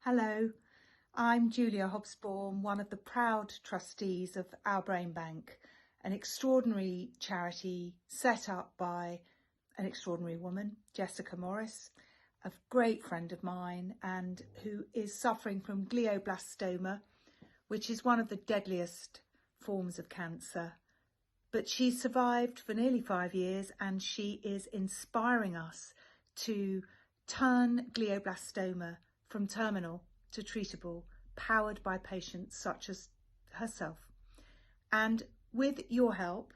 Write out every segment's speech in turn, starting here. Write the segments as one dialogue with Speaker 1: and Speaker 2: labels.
Speaker 1: Hello, I'm Julia Hobsbawm, one of the proud trustees of OurBrainBank, an extraordinary charity set up by an extraordinary woman, Jessica Morris, a great friend of mine and who is suffering from glioblastoma, which is one of the deadliest forms of cancer. But she survived for nearly 5 years and she is inspiring us to turn glioblastoma from terminal to treatable, powered by patients such as herself. And with your help,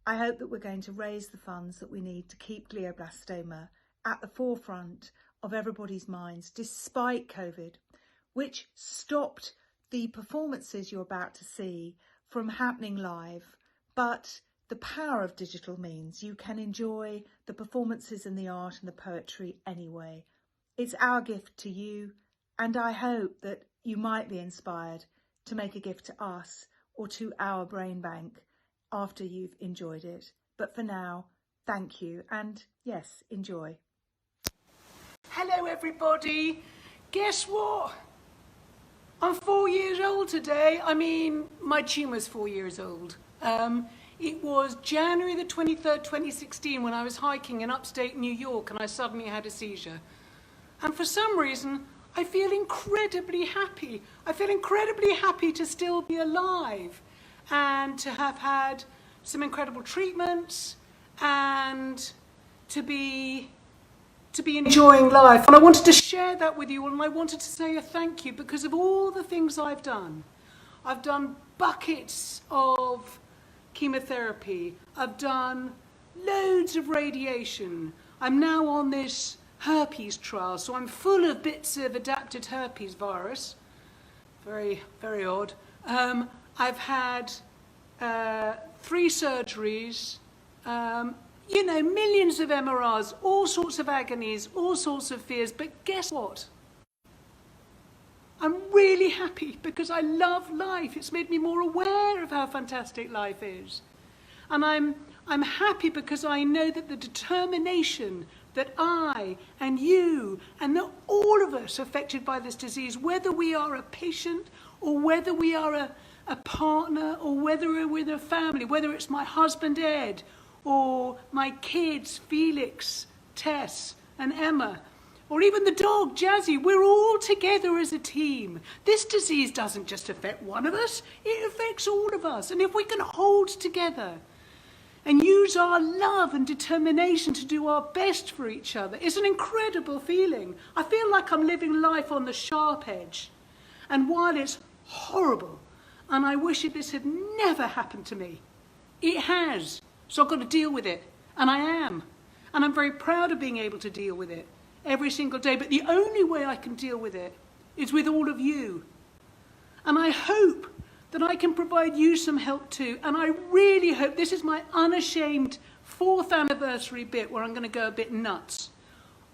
Speaker 1: I hope that we're going to raise the funds that we need to keep glioblastoma at the forefront of everybody's minds, despite COVID, which stopped the performances you're about to see from happening live. But the power of digital means you can enjoy the performances and the art and the poetry anyway. It's our gift to you, and I hope that you might be inspired to make a gift to us or to OurBrainBank after you've enjoyed it. But for now, thank you, and yes, enjoy.
Speaker 2: Hello everybody. Guess what? I'm 4 years old today. I mean, my tumour's 4 years old. It was January the 23rd, 2016 when I was hiking in upstate New York and I suddenly had a seizure. And for some reason, I feel incredibly happy. I feel incredibly happy to still be alive and to have had some incredible treatments and to be enjoying life. And I wanted to share that with you, and I wanted to say a thank you because of all the things I've done. I've done buckets of chemotherapy. I've done loads of radiation. I'm now on this herpes trial, so I'm full of bits of adapted herpes virus. Very, very odd. I've had 3 surgeries, millions of MRIs, all sorts of agonies, all sorts of fears, but guess what? I'm really happy because I love life. It's made me more aware of how fantastic life is. And I'm happy because I know that the determination that I and you and that all of us affected by this disease, whether we are a patient or whether we are a partner or whether we're with a family, whether it's my husband Ed or my kids Felix, Tess and Emma, or even the dog Jazzy, we're all together as a team. This disease doesn't just affect one of us, it affects all of us. And if we can hold together and use our love and determination to do our best for each other, it's an incredible feeling. I feel like I'm living life on the sharp edge. And while it's horrible, and I wish this had never happened to me, it has. So I've got to deal with it, and I am. And I'm very proud of being able to deal with it every single day. But the only way I can deal with it is with all of you. And I hope that I can provide you some help too. And I really hope, this is my unashamed 4th anniversary bit where I'm going to go a bit nuts.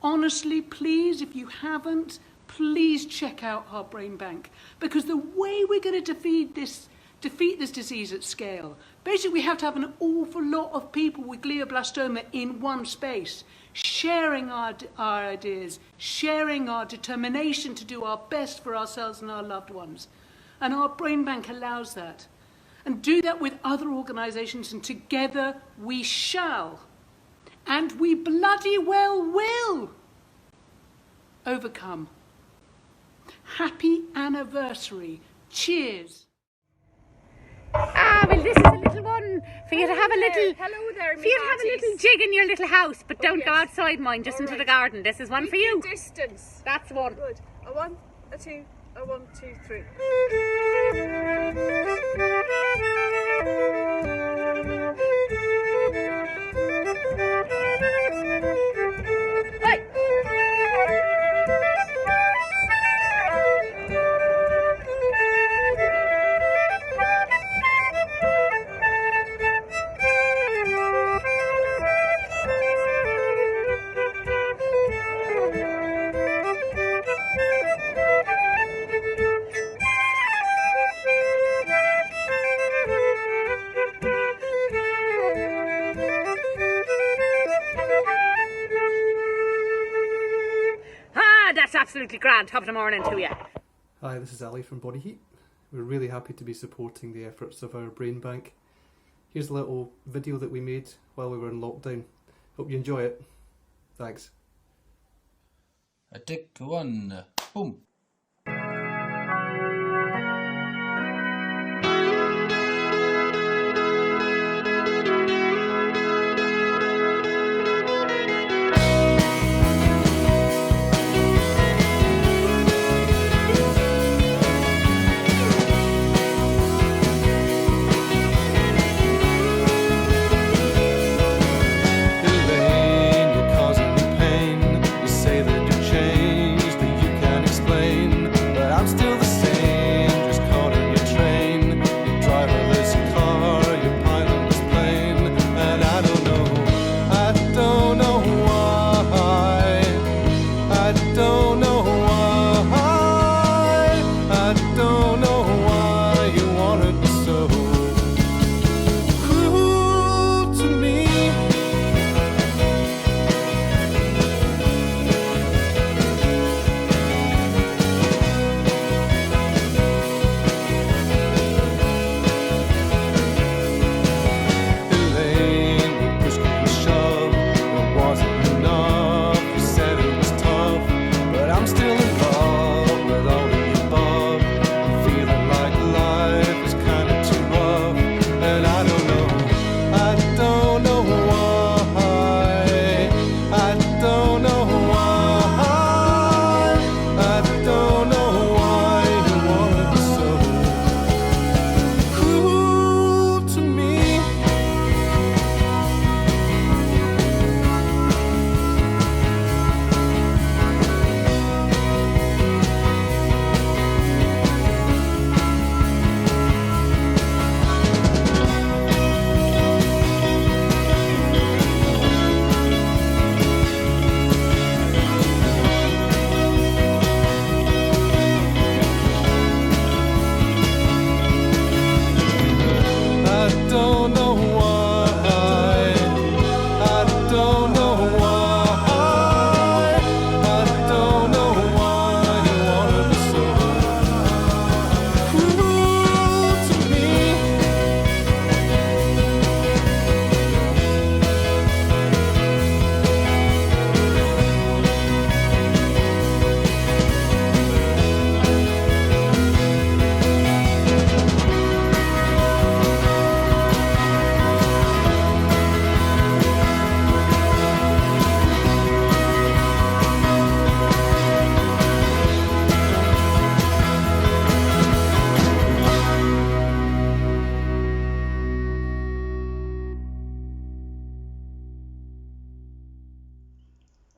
Speaker 2: Honestly, please, if you haven't, please check out OurBrainBank, because the way we're going to defeat this disease at scale, basically we have to have an awful lot of people with glioblastoma in one space, sharing our ideas, sharing our determination to do our best for ourselves and our loved ones. And OurBrainBank allows that. And do that with other organisations, and together we shall, and we bloody well will, overcome. Happy anniversary. Cheers.
Speaker 3: Ah, well, this is a little one for you to have a little.
Speaker 4: Hello there,
Speaker 3: for you to have a little jig in your little house, but don't go outside mine, just into the garden. This is one for you.
Speaker 4: Distance.
Speaker 3: That's one.
Speaker 4: Good. A 1, a 2, a 1, 2, 3.
Speaker 3: Absolutely grand. Top of the morning to you.
Speaker 5: Hi, this is Ali from Bodyheat. We're really happy to be supporting the efforts of OurBrainBank. Here's a little video that we made while we were in lockdown. Hope you enjoy it. Thanks.
Speaker 6: A tick, one, boom.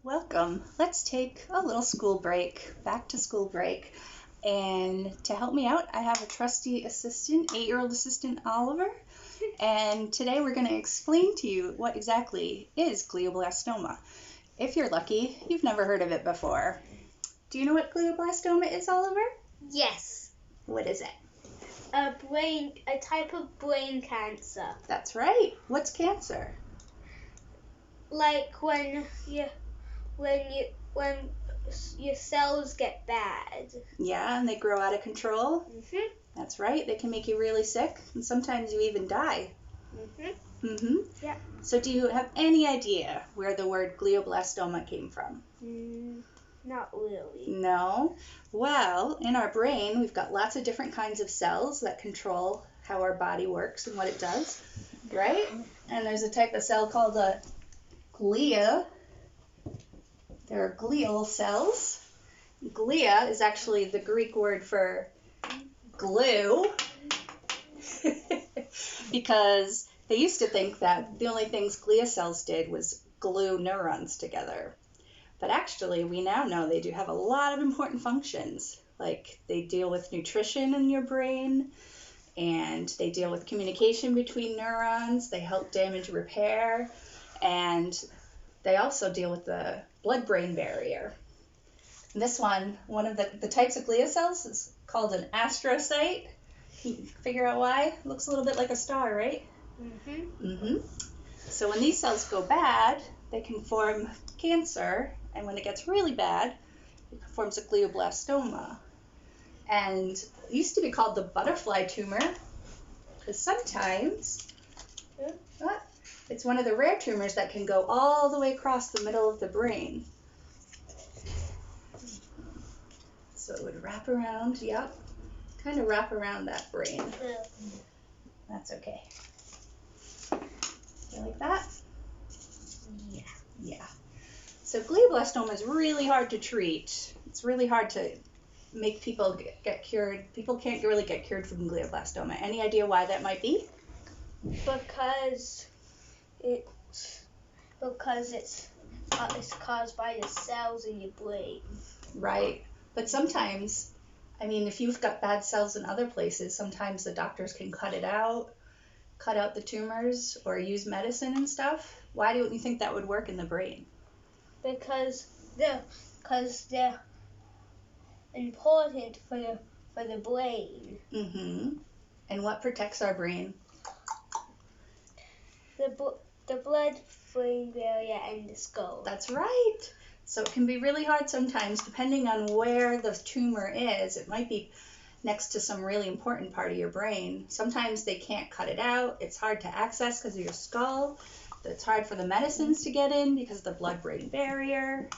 Speaker 7: Welcome. Let's take a little school break, back to school break. And to help me out, I have a trusty assistant, 8-year-old assistant Oliver. And today we're going to explain to you what exactly is glioblastoma. If you're lucky, you've never heard of it before. Do you know what glioblastoma is, Oliver?
Speaker 8: Yes.
Speaker 7: What is it?
Speaker 8: A type of brain cancer.
Speaker 7: That's right. What's cancer?
Speaker 8: Like when your cells get bad.
Speaker 7: Yeah, and they grow out of control.
Speaker 8: Mhm.
Speaker 7: That's right. They can make you really sick, and sometimes you even die.
Speaker 8: Mhm.
Speaker 7: Mhm.
Speaker 8: Yeah.
Speaker 7: So do you have any idea where the word glioblastoma came from?
Speaker 8: Not really.
Speaker 7: No. Well, in our brain, we've got lots of different kinds of cells that control how our body works and what it does, right? And there's a type of cell called a glia. There are glial cells. Glia is actually the Greek word for glue because they used to think that the only things glia cells did was glue neurons together. But actually, we now know they do have a lot of important functions. Like they deal with nutrition in your brain, and they deal with communication between neurons. They help damage repair, and they also deal with the blood-brain barrier. And this one of the types of glia cells is called an astrocyte. Can you figure out why? It looks a little bit like a star, right?
Speaker 8: Mhm.
Speaker 7: Mm-hmm. So when these cells go bad, they can form cancer, and when it gets really bad, it forms a glioblastoma. And it used to be called the butterfly tumor, because sometimes it's one of the rare tumors that can go all the way across the middle of the brain. So it would wrap around, kind of wrap around that brain. That's okay. You like that?
Speaker 8: Yeah.
Speaker 7: Yeah. So glioblastoma is really hard to treat. It's really hard to make people get cured. People can't really get cured from glioblastoma. Any idea why that might be?
Speaker 8: Because it's caused by the cells in your brain.
Speaker 7: Right. But sometimes, I mean, if you've got bad cells in other places, sometimes the doctors can cut out the tumors, or use medicine and stuff. Why don't you think that would work in the brain?
Speaker 8: Because they're important for the brain.
Speaker 7: Mm-hmm. And what protects our brain?
Speaker 8: The blood-brain barrier and the skull.
Speaker 7: That's right. So it can be really hard sometimes, depending on where the tumor is. It might be next to some really important part of your brain. Sometimes they can't cut it out. It's hard to access because of your skull. It's hard for the medicines to get in because of the blood-brain barrier.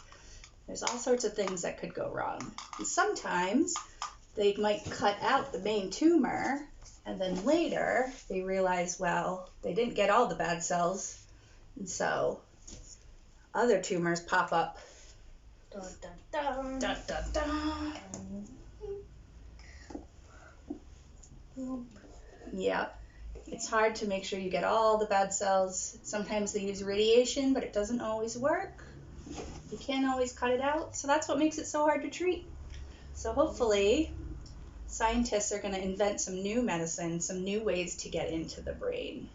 Speaker 7: There's all sorts of things that could go wrong. And sometimes they might cut out the main tumor, and then later they realize, well, they didn't get all the bad cells, and so other tumors pop up.
Speaker 8: Dun, dun, dun.
Speaker 7: Dun, dun, dun. Yeah, it's hard to make sure you get all the bad cells. Sometimes they use radiation, but it doesn't always work. You can't always cut it out, so that's what makes it so hard to treat. So hopefully scientists are going to invent some new medicine, some new ways to get into the brain.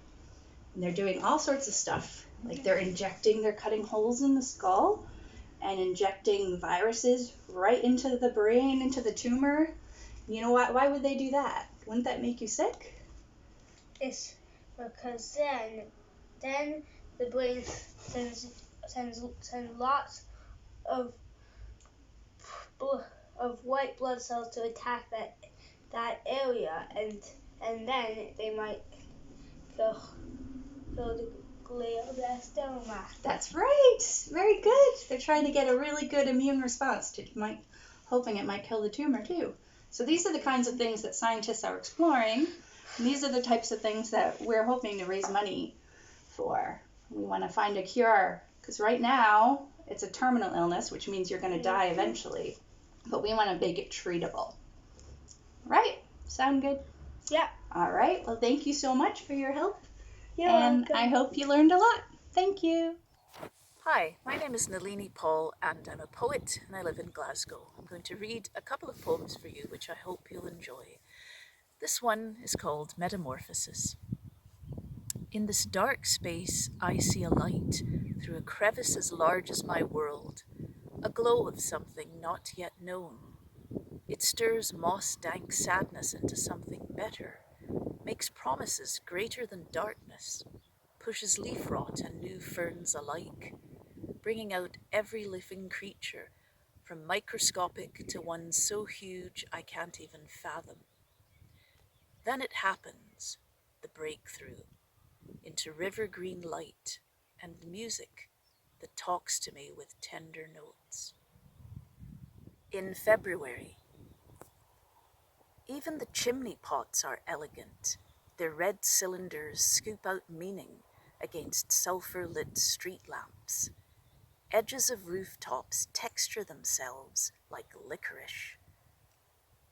Speaker 7: And they're doing all sorts of stuff, like they're cutting holes in the skull and injecting viruses right into the brain, into the tumor. You know why would they do that? Wouldn't that make you sick?
Speaker 8: It's because then the brain sends lots of white blood cells to attack that area, and then they might kill the glioblastoma.
Speaker 7: That's right. Very good. They're trying to get a really good immune response hoping it might kill the tumor too. So these are the kinds of things that scientists are exploring, and these are the types of things that we're hoping to raise money for. We want to find a cure, because right now it's a terminal illness, which means you're going to die eventually, but we want to make it treatable. Right? Sound good?
Speaker 8: Yeah.
Speaker 7: All right. Well, thank you so much for your help,
Speaker 8: Welcome.
Speaker 7: I hope you learned a lot. Thank you.
Speaker 9: Hi, my name is Nalini Paul, and I'm a poet, and I live in Glasgow. I'm going to read a couple of poems for you, which I hope you'll enjoy. This one is called Metamorphosis. In this dark space, I see a light through a crevice as large as my world, a glow of something not yet known. It stirs moss-dank sadness into something better, makes promises greater than darkness, pushes leaf rot and new ferns alike, bringing out every living creature, from microscopic to one so huge I can't even fathom. Then it happens, the breakthrough, into river green light and music that talks to me with tender notes. In February. Even the chimney pots are elegant. Their red cylinders scoop out meaning against sulphur-lit street lamps. Edges of rooftops texture themselves like licorice.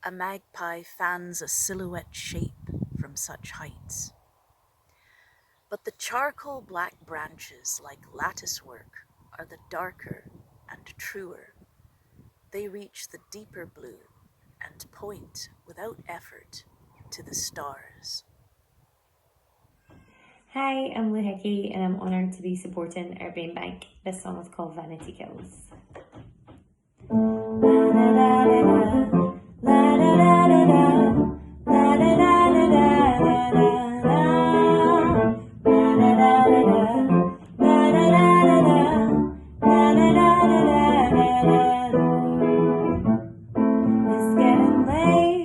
Speaker 9: A magpie fans a silhouette shape from such heights. But the charcoal black branches, like lattice work, are the darker and truer. They reach the deeper blue and point without effort to the stars.
Speaker 10: Hi, I'm Hickey, and I'm honoured to be supporting OurBrainBank. This song is called Vanity Kills. It's getting late.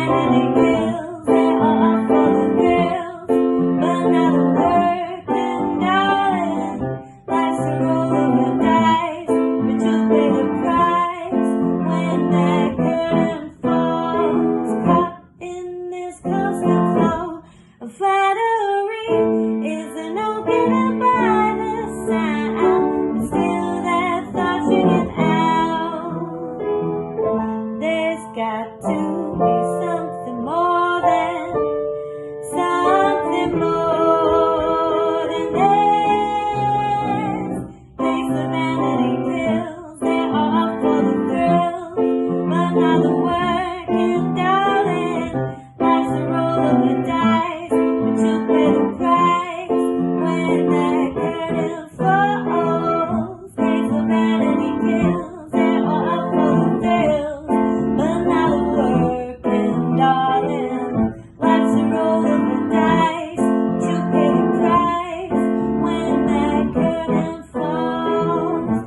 Speaker 10: vanity pills, they're all for the thrills, but not a working, darling. Life's a roll of the dice, but you'll pay the price when that curtain falls. Caught in this constant flow of flattery, isn't no getting by this sound, but still that thought you get out. There's got to be something more than this. Takes the vanity pills, they're all for the thrills, but not the working, darling. Life's a roll of the dice, but you pay the price when that curtain falls. Takes the vanity pills, they're all for the thrills, but not the working, darling. Life's a roll of the dice, but you pay the price when that curtain falls.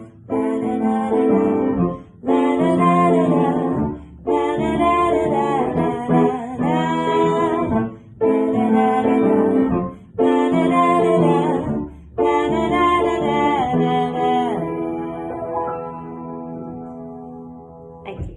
Speaker 10: Thank you.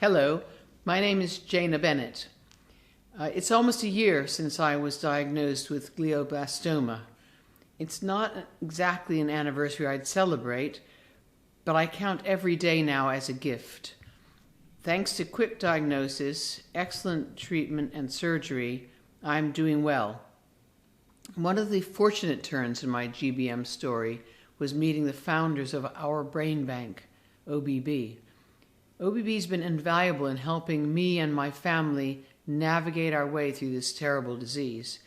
Speaker 11: Hello, my name is Jana Bennett. It's almost a year since I was diagnosed with glioblastoma. It's not exactly an anniversary I'd celebrate, but I count every day now as a gift. Thanks to quick diagnosis, excellent treatment, and surgery, I'm doing well. One of the fortunate turns in my GBM story was meeting the founders of OurBrainBank, OBB. OBB's been invaluable in helping me and my family navigate our way through this terrible disease.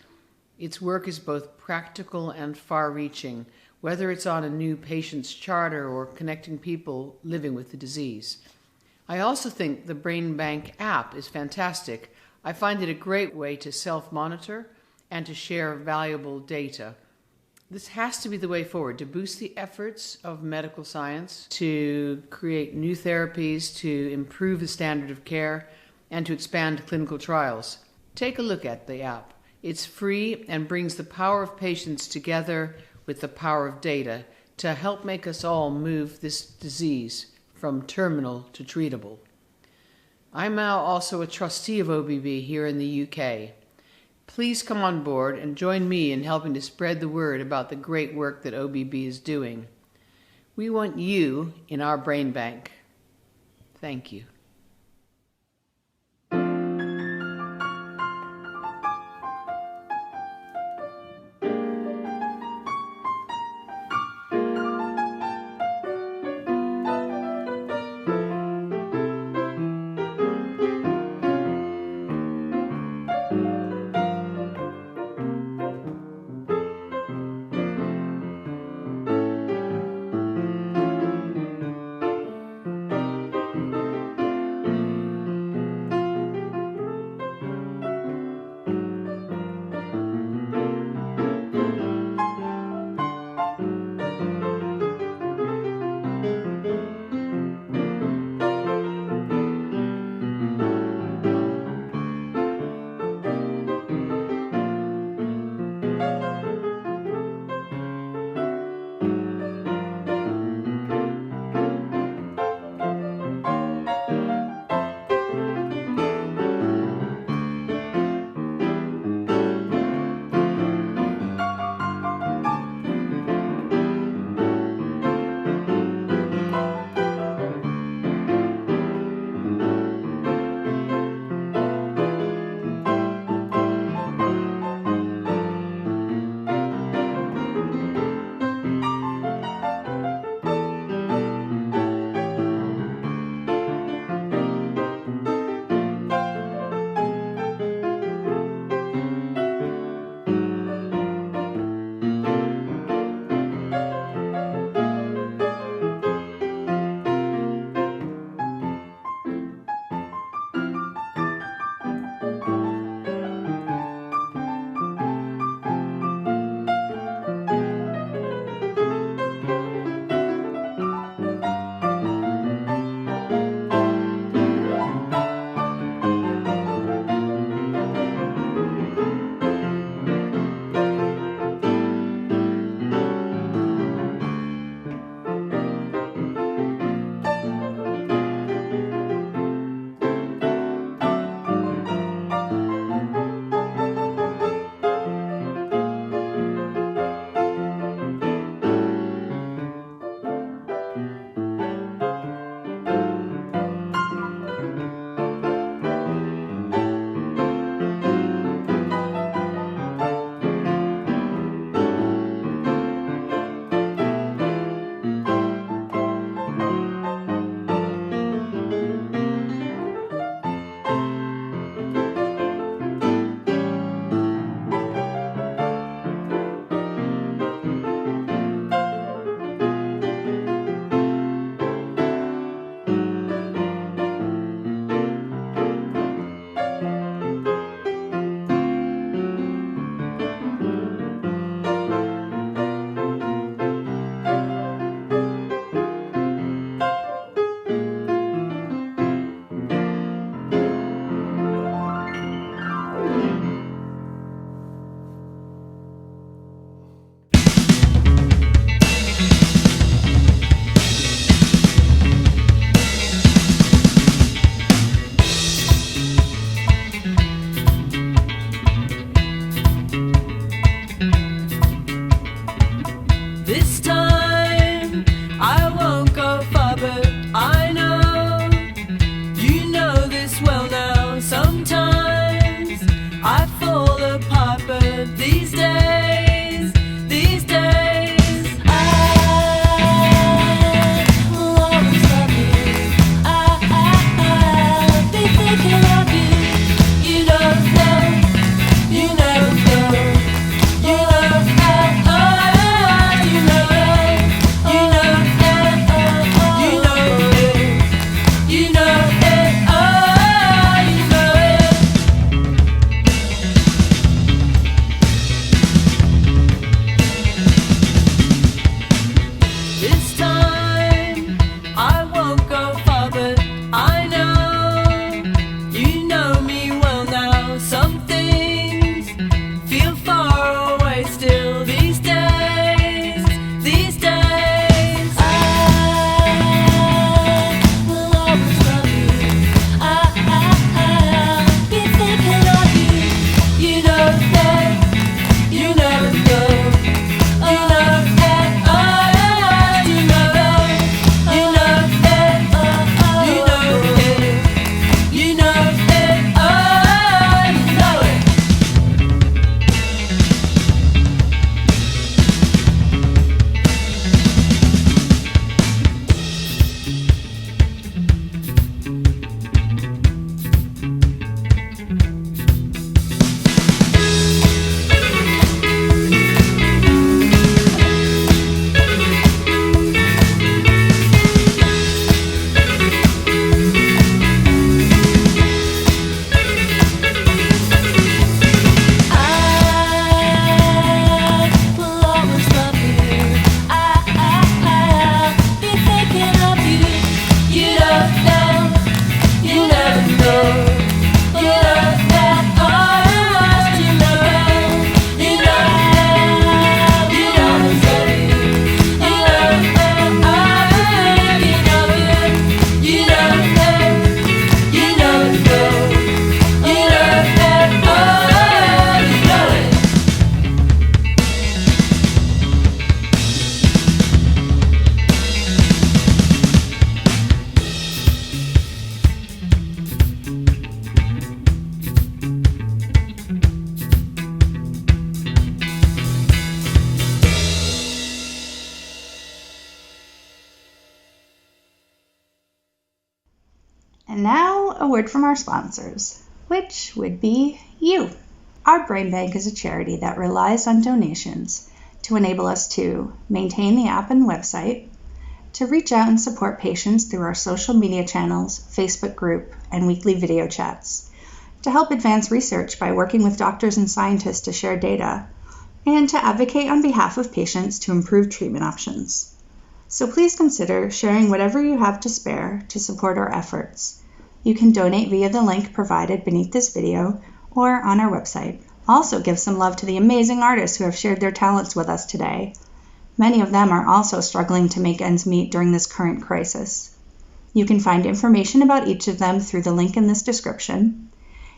Speaker 11: Its work is both practical and far-reaching, whether it's on a new patient's charter or connecting people living with the disease. I also think the OurBrainBank app is fantastic. I find it a great way to self-monitor and to share valuable data. This has to be the way forward, to boost the efforts of medical science, to create new therapies, to improve the standard of care, and to expand clinical trials. Take a look at the app. It's free and brings the power of patients together with the power of data to help make us all move this disease from terminal to treatable. I'm now also a trustee of OBB here in the UK. Please come on board and join me in helping to spread the word about the great work that OBB is doing. We want you in our brain bank. Thank you.
Speaker 7: And now, a word from our sponsors, which would be you. Our Brain Bank is a charity that relies on donations to enable us to maintain the app and website, to reach out and support patients through our social media channels, Facebook group, and weekly video chats, to help advance research by working with doctors and scientists to share data, and to advocate on behalf of patients to improve treatment options. So please consider sharing whatever you have to spare to support our efforts. You can donate via the link provided beneath this video or on our website. Also give some love to the amazing artists who have shared their talents with us today. Many of them are also struggling to make ends meet during this current crisis. You can find information about each of them through the link in this description.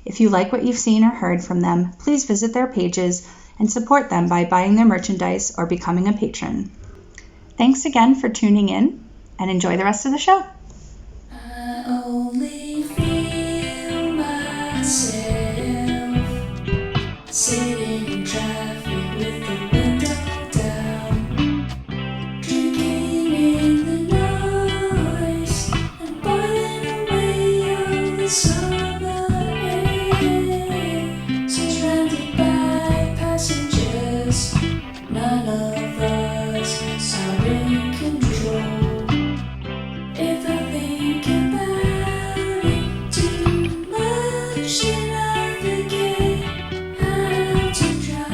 Speaker 7: If you like what you've seen or heard from them, please visit their pages and support them by buying their merchandise or becoming a patron. Thanks again for tuning in, and enjoy the rest of the show.
Speaker 10: I only feel myself sitting in traffic with the window down, drinking in the noise and boiling away all the summer air, surrounded by passengers, none of us are in control. If I think about it too much, then I forget how to drive.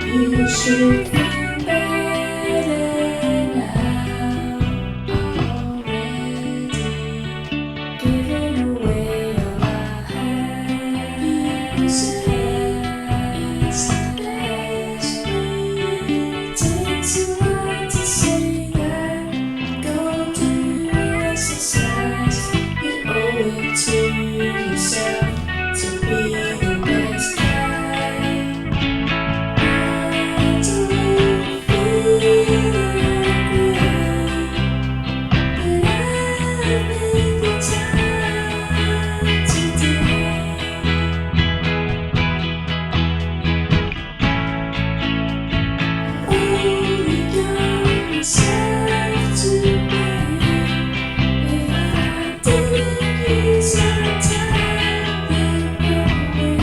Speaker 10: You should feel better now already, giving away all I have. You said it's the best way. It takes a lot to say that. Go do exercise. You owe it to yourself to be the best guy. I don't feel that great, but I've made the time today. Only got myself to blame. If I didn't use our time in your way.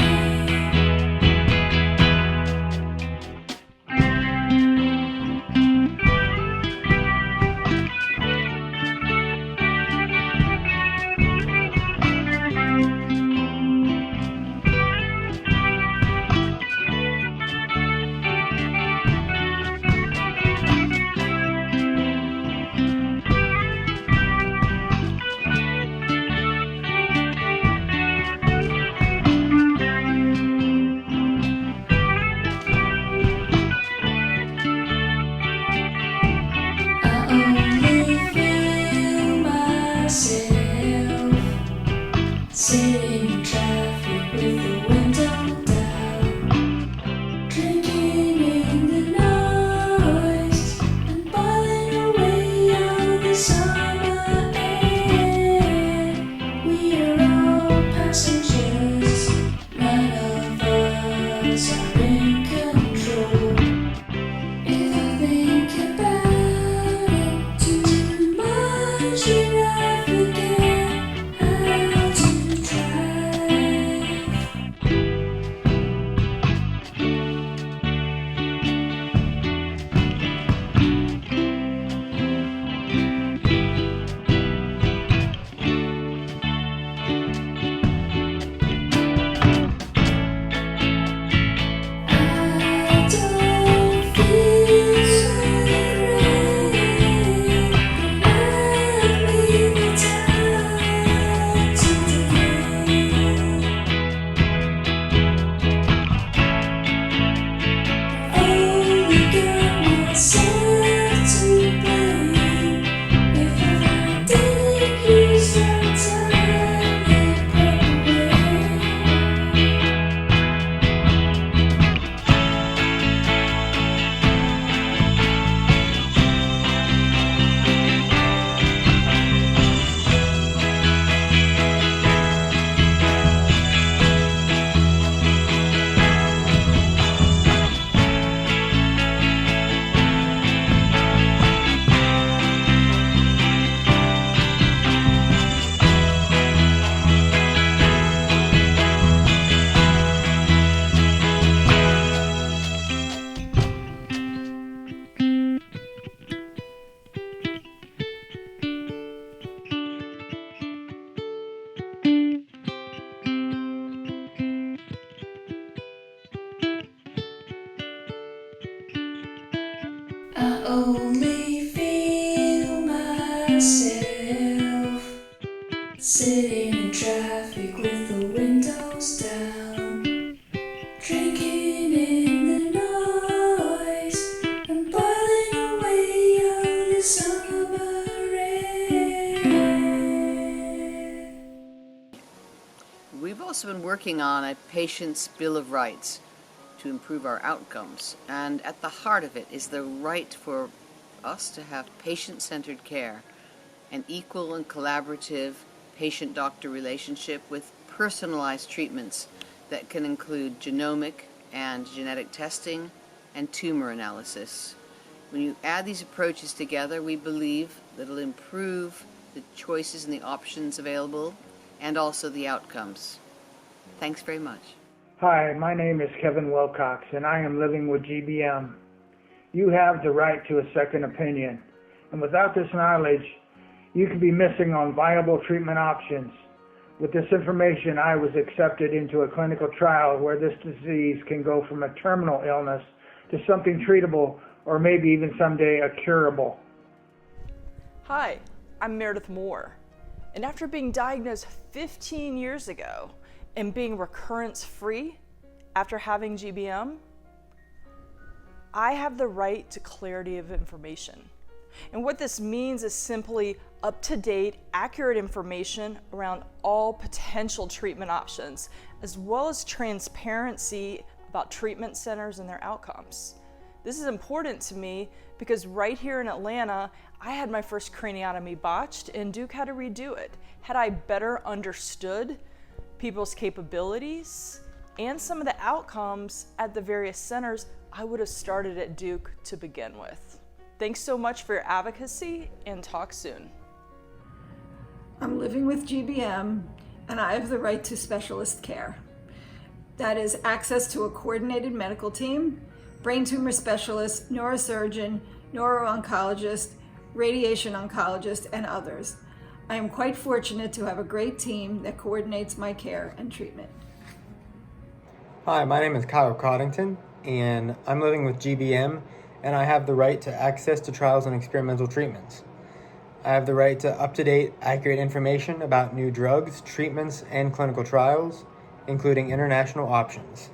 Speaker 10: I only feel myself sitting in traffic with the window down, drinking in the noise and boiling away all the summer air. We are all passengers, none of us are in control. If I think about it too much, then I forget how to drive. I don't feel so great, but I've made the time. only feel myself sitting in traffic with the windows down, drinking in the noise and boiling away on the summer air.
Speaker 11: We've also been working on a patient's Bill of Rights to improve our outcomes, and at the heart of it is the right for us to have patient-centered care, an equal and collaborative patient-doctor relationship with personalized treatments that can include genomic and genetic testing and tumor analysis. When you add these approaches together, we believe that it'll improve the choices and the options available and also the outcomes. Thanks very much.
Speaker 12: Hi, my name is Kevin Wilcox, and I am living with GBM. You have the right to a second opinion, and without this knowledge, you could be missing on viable treatment options. With this information, I was accepted into a clinical trial where this disease can go from a terminal illness to something treatable, or maybe even someday a curable.
Speaker 13: Hi, I'm Meredith Moore, and after being diagnosed 15 years ago and being recurrence-free after having GBM, I have the right to clarity of information. And what this means is simply up-to-date, accurate information around all potential treatment options, as well as transparency about treatment centers and their outcomes. This is important to me because right here in Atlanta, I had my first craniotomy botched and Duke had to redo it. Had I better understood people's capabilities and some of the outcomes at the various centers, I would have started at Duke to begin with. Thanks so much for your advocacy, and talk soon.
Speaker 14: I'm living with GBM, and I have the right to specialist care. That is access to a coordinated medical team, brain tumor specialist, neurosurgeon, neuro-oncologist, radiation oncologist, and others. I am quite fortunate to have a great team that coordinates my care and treatment.
Speaker 15: Hi, my name is Kyle Coddington, and I'm living with GBM, and I have the right to access to trials and experimental treatments. I have the right to up-to-date, accurate information about new drugs, treatments, and clinical trials, including international options.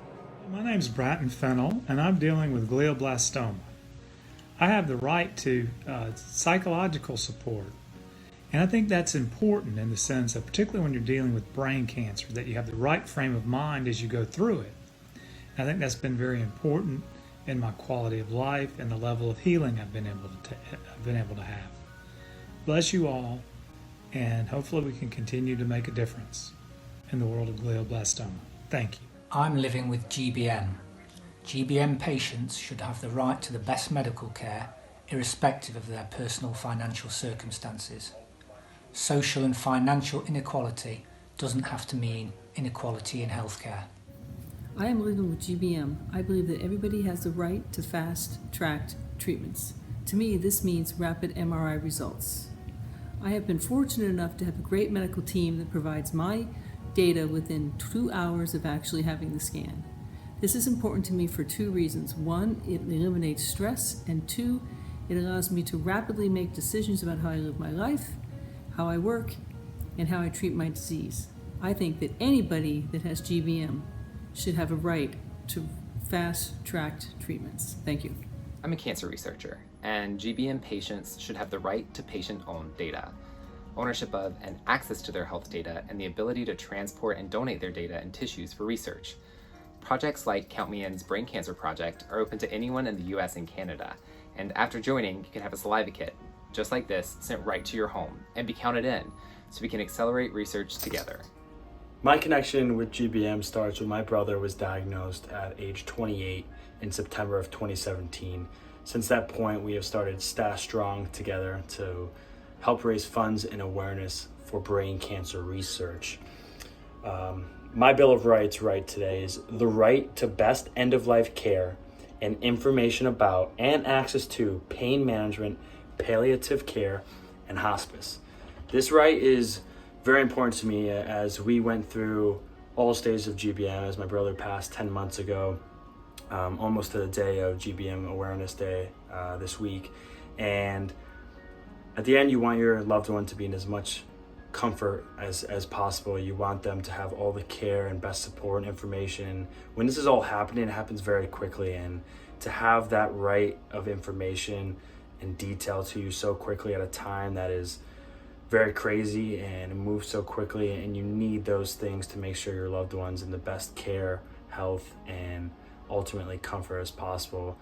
Speaker 16: My name's Bratton Fennell, and I'm dealing with glioblastoma. I have the right to psychological support. And I think that's important in the sense of, particularly when you're dealing with brain cancer, that you have the right frame of mind as you go through it. And I think that's been very important in my quality of life and the level of healing I've been able to have. Bless you all, and hopefully we can continue to make a difference in the world of glioblastoma. Thank you.
Speaker 17: I'm living with GBM. GBM patients should have the right to the best medical care, irrespective of their personal financial circumstances. Social and financial inequality doesn't have to mean inequality in healthcare.
Speaker 18: I am living with GBM. I believe that everybody has the right to fast-tracked treatments. To me, this means rapid MRI results. I have been fortunate enough to have a great medical team that provides my data within 2 hours of actually having the scan. This is important to me for two reasons. One, it eliminates stress, and two, it allows me to rapidly make decisions about how I live my life, how I work, and how I treat my disease. I think that anybody that has GBM should have a right to fast-tracked treatments. Thank you.
Speaker 19: I'm a cancer researcher, and GBM patients should have the right to patient-owned data, ownership of and access to their health data, and the ability to transport and donate their data and tissues for research. Projects like Count Me In's Brain Cancer Project are open to anyone in the US and Canada, and after joining, you can have a saliva kit, just like this, sent right to your home, and be counted in, so we can accelerate research together.
Speaker 20: My connection with GBM starts when my brother was diagnosed at age 28 in September of 2017. Since that point, we have started Staff Strong together to help raise funds and awareness for brain cancer research. My Bill of Rights right today is the right to best end-of-life care and information about and access to pain management, palliative care, and hospice. This right is very important to me as we went through all stages of GBM as my brother passed 10 months ago, almost to the day of GBM Awareness Day this week. And at the end, you want your loved one to be in as much comfort as possible. You want them to have all the care and best support and information. When this is all happening, it happens very quickly, and to have that right of information and detail to you so quickly at a time that is very crazy and it moves so quickly, and you need those things to make sure your loved one's in the best care, health, and ultimately comfort as possible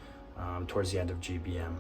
Speaker 20: towards the end of GBM.